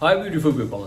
Hi beautiful people,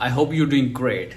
I hope you're doing great.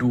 2,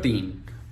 3,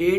A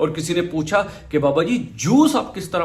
اور کسی نے پوچھا کہ بابا جی جوس آپ کس طرح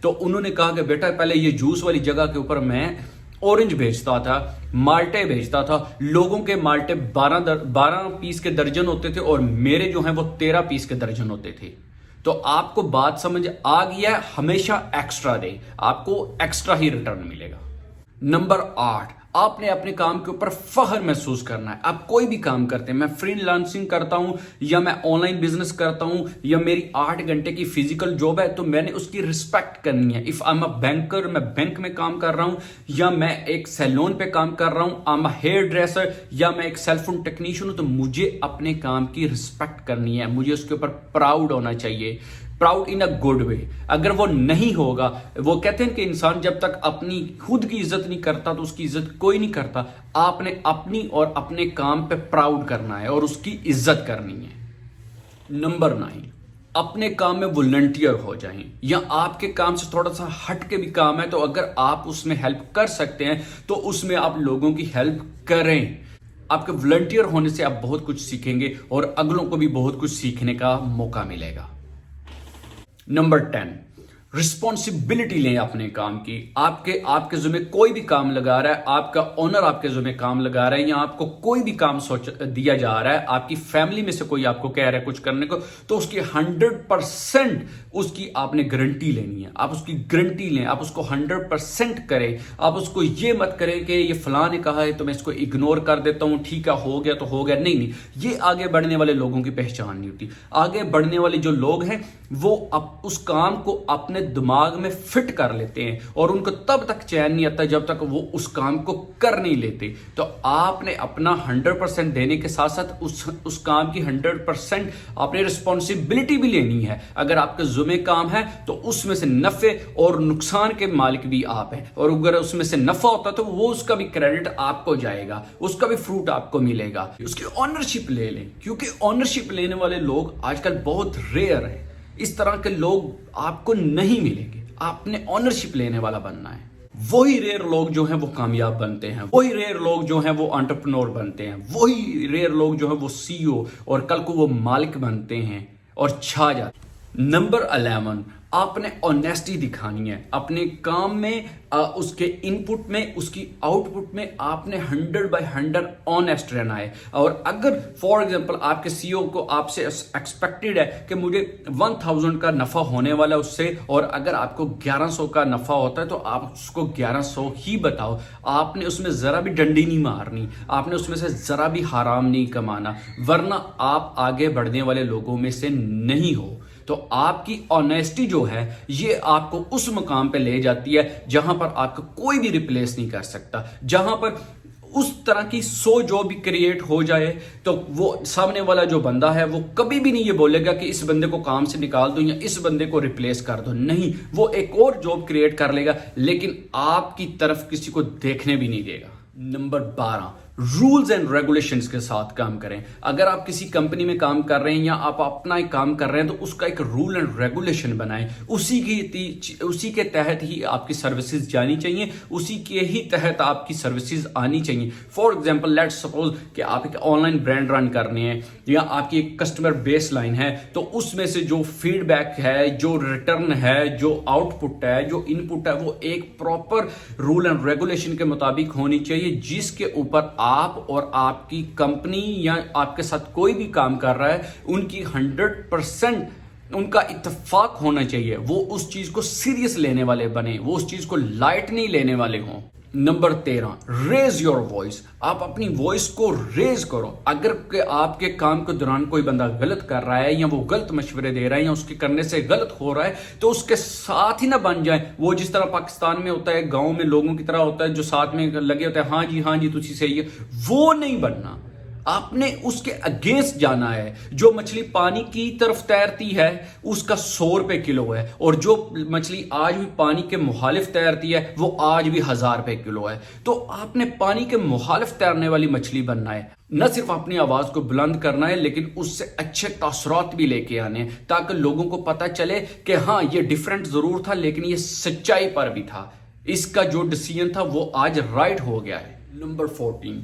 تو انہوں نے کہا کہ بیٹا پہلے یہ جوس والی جگہ کے اوپر میں اورنج بیچتا تھا، مالٹے بیچتا تھا، لوگوں کے مالٹے 12 پیس کے درجن ہوتے تھے اور میرے جو ہیں وہ 13 پیس کے درجن ہوتے تھے۔ تو آپ کو بات سمجھ آ گیا ہے، ہمیشہ ایکسٹرا دے، آپ کو ایکسٹرا ہی ریٹرن ملے گا۔ نمبر 8، آپ نے اپنے کام کے اوپر فخر محسوس کرنا ہے۔ آپ کوئی بھی کام کرتے ہیں، میں فری لانسنگ کرتا ہوں یا میں آن لائن بزنس کرتا ہوں یا میری 8 گھنٹے کی فزیکل جاب ہے، تو میں نے اس کی رسپیکٹ کرنی ہے۔ If I am a banker, میں بینک میں کام کر رہا ہوں یا میں ایک سیلون پہ کام کر رہا ہوں، I am a hair dresser یا میں ایک سیل فون ٹیکنیشین ہوں، تو مجھے اپنے کام کی رسپیکٹ کرنی ہے، مجھے اس کے اوپر پراؤڈ ہونا چاہیے، proud in a good way. اگر وہ نہیں ہوگا، وہ کہتے ہیں کہ انسان جب تک اپنی خود کی عزت نہیں کرتا تو اس کی عزت کوئی نہیں کرتا۔ آپ نے اپنی اور اپنے کام پہ پراؤڈ کرنا ہے اور اس کی عزت کرنی ہے۔ نمبر 9، اپنے کام میں والنٹیئر ہو جائیں، یا آپ کے کام سے تھوڑا سا ہٹ کے بھی کام ہے تو اگر آپ اس میں ہیلپ کر سکتے ہیں تو اس میں آپ لوگوں کی ہیلپ کریں۔ آپ کے والنٹیئر ہونے سے آپ بہت کچھ سیکھیں گے اور اگلوں کو بھی بہت کچھ سیکھنے کا موقع ملے گا۔ نمبر 10، رسپانسبلٹی لیں اپنے کام کی۔ آپ کے ذمہ کوئی بھی کام لگا رہا ہے، آپ کا اونر آپ کے ذمہ کام لگا رہا ہے یا آپ کو کوئی بھی کام دیا جا رہا ہے، آپ کی فیملی میں سے کوئی آپ کو کہہ رہا ہے کچھ کرنے کو، تو اس کی 100% اس کی آپ نے گارنٹی لینی ہے۔ آپ اس کی گارنٹی لیں، آپ اس کو 100% کریں۔ آپ اس کو یہ مت کریں کہ یہ فلاں نے کہا ہے تو میں اس کو اگنور کر دیتا ہوں، ٹھیک ہے ہو گیا تو ہو گیا۔ نہیں، یہ آگے بڑھنے والے لوگوں کی پہچان نہیں ہوتی۔ آگے بڑھنے والے جو لوگ ہیں وہ اس کام کو اپنے دماغ میں فٹ کر لیتے ہیں اور ان کو تب تک چین نہیں آتا جب تک وہ اس کام کو کر نہیں لیتے۔ تو آپ نے اپنا 100% دینے کے ساتھ ساتھ اس کام کی 100% آپ نے رسپانسبلٹی بھی لینی ہے۔ اگر آپ کے ذمہ کام ہے تو اس میں سے نفع اور نقصان کے مالک بھی آپ ہیں، اور اگر اس میں سے نفع ہوتا تو وہ اس کا بھی کریڈٹ آپ کو جائے گا، اس کا بھی فروٹ آپ کو ملے گا۔ اس کی اونرشپ لے لیں، کیونکہ اونرشپ لینے والے لوگ آج کل بہت ریئر ہیں۔ اس طرح کے لوگ آپ کو نہیں ملیں گے۔ آپ نے اونرشپ لینے والا بننا ہے۔ وہی ریئر لوگ جو ہیں وہ کامیاب بنتے ہیں، وہی ریئر لوگ جو ہیں وہ انٹرپرینور بنتے ہیں، وہی ریئر لوگ جو ہیں وہ CEO اور کل کو وہ مالک بنتے ہیں اور چھا جاتے ہیں۔ نمبر 11، آپ نے آنیسٹی دکھانی ہے اپنے کام میں، اس کے ان پٹ میں، اس کی آؤٹ پٹ میں آپ نے 100/100 آنیسٹ رہنا ہے۔ اور اگر فار ایگزامپل آپ کے CEO کو آپ سے ایکسپیکٹڈ ہے کہ مجھے 1000 کا نفع ہونے والا ہے اس سے، اور اگر آپ کو 1100 کا نفع ہوتا ہے تو آپ اس کو 1100 ہی بتاؤ۔ آپ نے اس میں ذرا بھی ڈنڈی نہیں مارنی، آپ نے اس میں سے ذرا بھی حرام نہیں کمانا، ورنہ آپ آگے بڑھنے والے لوگوں میں سے نہیں ہو۔ تو آپ کی آنیسٹی جو ہے یہ آپ کو اس مقام پہ لے جاتی ہے جہاں پر آپ کو کوئی بھی ریپلیس نہیں کر سکتا، جہاں پر اس طرح کی جو بھی کریٹ ہو جائے تو وہ سامنے والا جو بندہ ہے وہ کبھی بھی نہیں یہ بولے گا کہ اس بندے کو کام سے نکال دو یا اس بندے کو ریپلیس کر دو۔ نہیں، وہ ایک اور جاب کریٹ کر لے گا لیکن آپ کی طرف کسی کو دیکھنے بھی نہیں دے گا۔ نمبر 12، رولز اینڈ ریگولیشنز کے ساتھ کام کریں۔ اگر آپ کسی کمپنی میں کام کر رہے ہیں یا آپ اپنا ایک کام کر رہے ہیں تو اس کا ایک رول اینڈ ریگولیشن بنائیں، اسی کے تحت ہی آپ کی سروسز جانی چاہیے، اسی کے ہی تحت آپ کی سروسز آنی چاہیے۔ فار ایگزامپل لیٹس سپوز کہ آپ ایک آن لائن برانڈ رن کرنے ہیں یا آپ کی ایک کسٹمر بیس لائن ہے، تو اس میں سے جو فیڈ بیک ہے، جو ریٹرن ہے، جو آؤٹ پٹ ہے، جو ان پٹ ہے، وہ ایک پراپر رول اینڈ ریگولیشن کے مطابق ہونی چاہیے، جس کے اوپر آپ اور آپ کی کمپنی یا آپ کے ساتھ کوئی بھی کام کر رہا ہے ان کی 100% ان کا اتفاق ہونا چاہیے۔ وہ اس چیز کو سیریس لینے والے بنے، وہ اس چیز کو لائٹ نہیں لینے والے ہوں۔ Number 13، raise your voice. آپ اپنی وائس کو ریز کرو۔ اگر کہ آپ کے کام کے دوران کوئی بندہ غلط کر رہا ہے یا وہ غلط مشورے دے رہا ہے یا اس کے کرنے سے غلط ہو رہا ہے تو اس کے ساتھ ہی نہ بن جائیں۔ وہ جس طرح پاکستان میں ہوتا ہے، گاؤں میں لوگوں کی طرح ہوتا ہے جو ساتھ میں لگے ہوتے ہیں، ہاں جی تجھی صحیح ہے، وہ نہیں بننا۔ آپ نے اس کے اگینسٹ جانا ہے۔ جو مچھلی پانی کی طرف تیرتی ہے اس کا 100 روپے کلو ہے، اور جو مچھلی آج بھی پانی کے مخالف تیرتی ہے وہ آج بھی 1000 روپے کلو ہے۔ تو آپ نے پانی کے مخالف تیرنے والی مچھلی بننا ہے، نہ صرف اپنی آواز کو بلند کرنا ہے لیکن اس سے اچھے تاثرات بھی لے کے آنے ہیں تاکہ لوگوں کو پتہ چلے کہ ہاں یہ ڈیفرنٹ ضرور تھا لیکن یہ سچائی پر بھی تھا، اس کا جو ڈیسیژن تھا وہ آج رائٹ ہو گیا ہے۔ نمبر 14،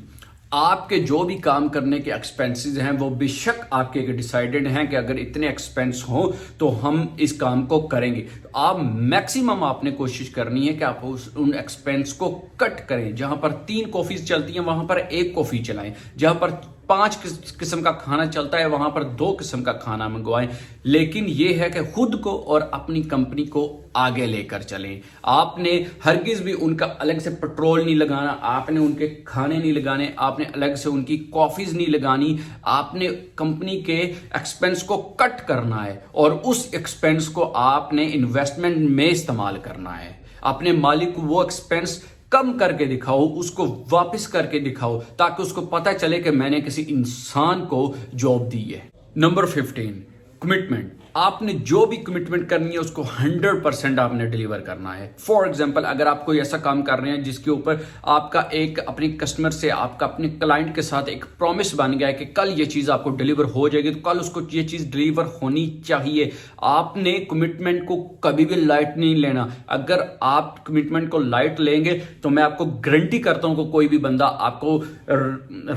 آپ کے جو بھی کام کرنے کے ایکسپینسز ہیں وہ بے شک آپ کے ڈیسائیڈڈ ہیں کہ اگر اتنے ایکسپینس ہوں تو ہم اس کام کو کریں گے. آپ میکسیمم آپ نے کوشش کرنی ہے کہ آپ ان ایکسپینس کو کٹ کریں. جہاں پر 3 کافیز چلتی ہیں وہاں پر 1 کافی چلائیں. جہاں پر 5 قسم کا کھانا چلتا ہے وہاں پر 2 قسم کا کھانا منگوائیں. لیکن یہ ہے کہ خود کو اور اپنی کمپنی کو آگے لے کر چلیں. آپ نے ہرگز بھی ان کا الگ سے پیٹرول نہیں لگانا, آپ نے ان کے کھانے نہیں لگانے, آپ نے الگ سے ان کی کافیز نہیں لگانی. آپ نے کمپنی کے ایکسپینس کو کٹ کرنا ہے اور اس ایکسپینس کو آپ نے انویسٹمنٹ میں استعمال کرنا ہے. اپنے مالک کو وہ ایکسپینس کم کر کے دکھاؤ, اس کو واپس کر کے دکھاؤ تاکہ اس کو پتہ چلے کہ میں نے کسی انسان کو جاب دی ہے. Number 15 commitment. آپ نے جو بھی کمٹمنٹ کرنی ہے اس کو 100% آپ نے ڈیلیور کرنا ہے. فار ایگزامپل اگر آپ کوئی ایسا کام کر رہے ہیں جس کے اوپر آپ کا ایک اپنی کسٹمر سے, آپ کا اپنے کلائنٹ کے ساتھ ایک پرومس بن گیا ہے کہ کل یہ چیز آپ کو ڈیلیور ہو جائے گی, تو کل اس کو یہ چیز ڈیلیور ہونی چاہیے. آپ نے کمٹمنٹ کو کبھی بھی لائٹ نہیں لینا. اگر آپ کمٹمنٹ کو لائٹ لیں گے تو میں آپ کو گارنٹی کرتا ہوں کہ کوئی بھی بندہ آپ کو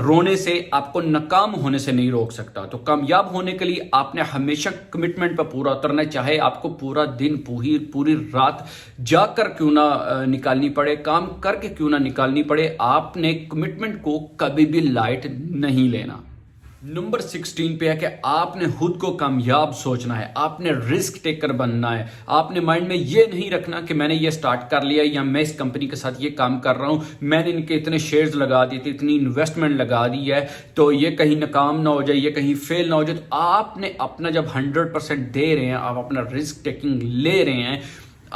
رونے سے, آپ کو ناکام ہونے سے نہیں روک سکتا. تو کامیاب ہونے کے لیے آپ نے ہمیشہ کمٹمنٹ پہ پورا اترنا, چاہے آپ کو پورا دن پوری رات جا کر کیوں نہ نکالنی پڑے, کام کر کے کیوں نہ نکالنی پڑے, آپ نے کمٹمنٹ کو کبھی بھی لائٹ نہیں لینا. نمبر 16 پہ ہے کہ آپ نے خود کو کامیاب سوچنا ہے, آپ نے رسک ٹیکر بننا ہے. آپ نے مائنڈ میں یہ نہیں رکھنا کہ میں نے یہ سٹارٹ کر لیا یا میں اس کمپنی کے ساتھ یہ کام کر رہا ہوں, میں نے ان کے اتنے شیئرز لگا دیے تھے, اتنی انویسٹمنٹ لگا دی ہے تو یہ کہیں ناکام نہ ہو جائے, یہ کہیں فیل نہ ہو جائے. تو آپ نے اپنا جب 100% دے رہے ہیں, آپ اپنا رسک ٹیکنگ لے رہے ہیں,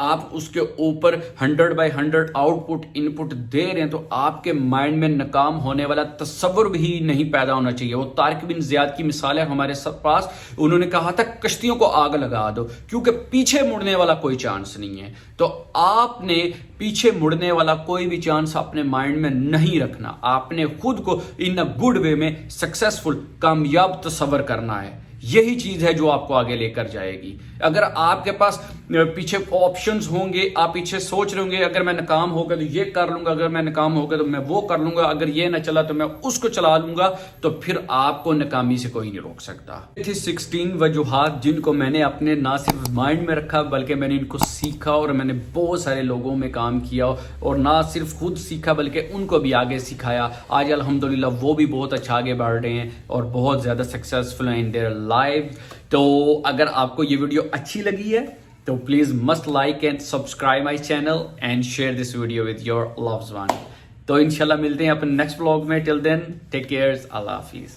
آپ اس کے اوپر 100/100 آؤٹ پٹ ان پٹ دے رہے ہیں, تو آپ کے مائنڈ میں ناکام ہونے والا تصور بھی نہیں پیدا ہونا چاہیے. وہ طارق بن زیاد کی مثال ہے ہمارے پاس. انہوں نے کہا تھا کشتیوں کو آگ لگا دو کیونکہ پیچھے مڑنے والا کوئی چانس نہیں ہے. تو آپ نے پیچھے مڑنے والا کوئی بھی چانس اپنے مائنڈ میں نہیں رکھنا. آپ نے خود کو ان اے گڈ وے میں سکسیسفل, کامیاب تصور کرنا ہے. یہی چیز ہے جو آپ کو آگے لے کر جائے گی. اگر آپ کے پاس پیچھے آپشنز ہوں گے, آپ پیچھے سوچ رہے ہوں گے اگر میں ناکام ہو گیا تو یہ کر لوں گا, اگر میں ناکام ہو گیا تو میں وہ کر لوں گا, اگر یہ نہ چلا تو میں اس کو چلا لوں گا, تو پھر آپ کو ناکامی سے کوئی نہیں روک سکتا. یہ تھی 16 وجوہات جن کو میں نے اپنے نہ صرف مائنڈ میں رکھا بلکہ میں نے ان کو سیکھا, اور میں نے بہت سارے لوگوں میں کام کیا اور نہ صرف خود سیکھا بلکہ ان کو بھی آگے سکھایا. آج الحمدللہ وہ بھی بہت اچھا آگے بڑھ رہے ہیں اور بہت زیادہ سکسیسفل ہیں ان دیئر لائف. تو اگر آپ کو یہ ویڈیو اچھی لگی ہے تو please must like and subscribe my channel and share this video with your loves one. تو انشاءاللہ ملتے ہیں اپنے نیکسٹ بلاگ میں. ٹل دین ٹیک کیئر, اللہ حافظ.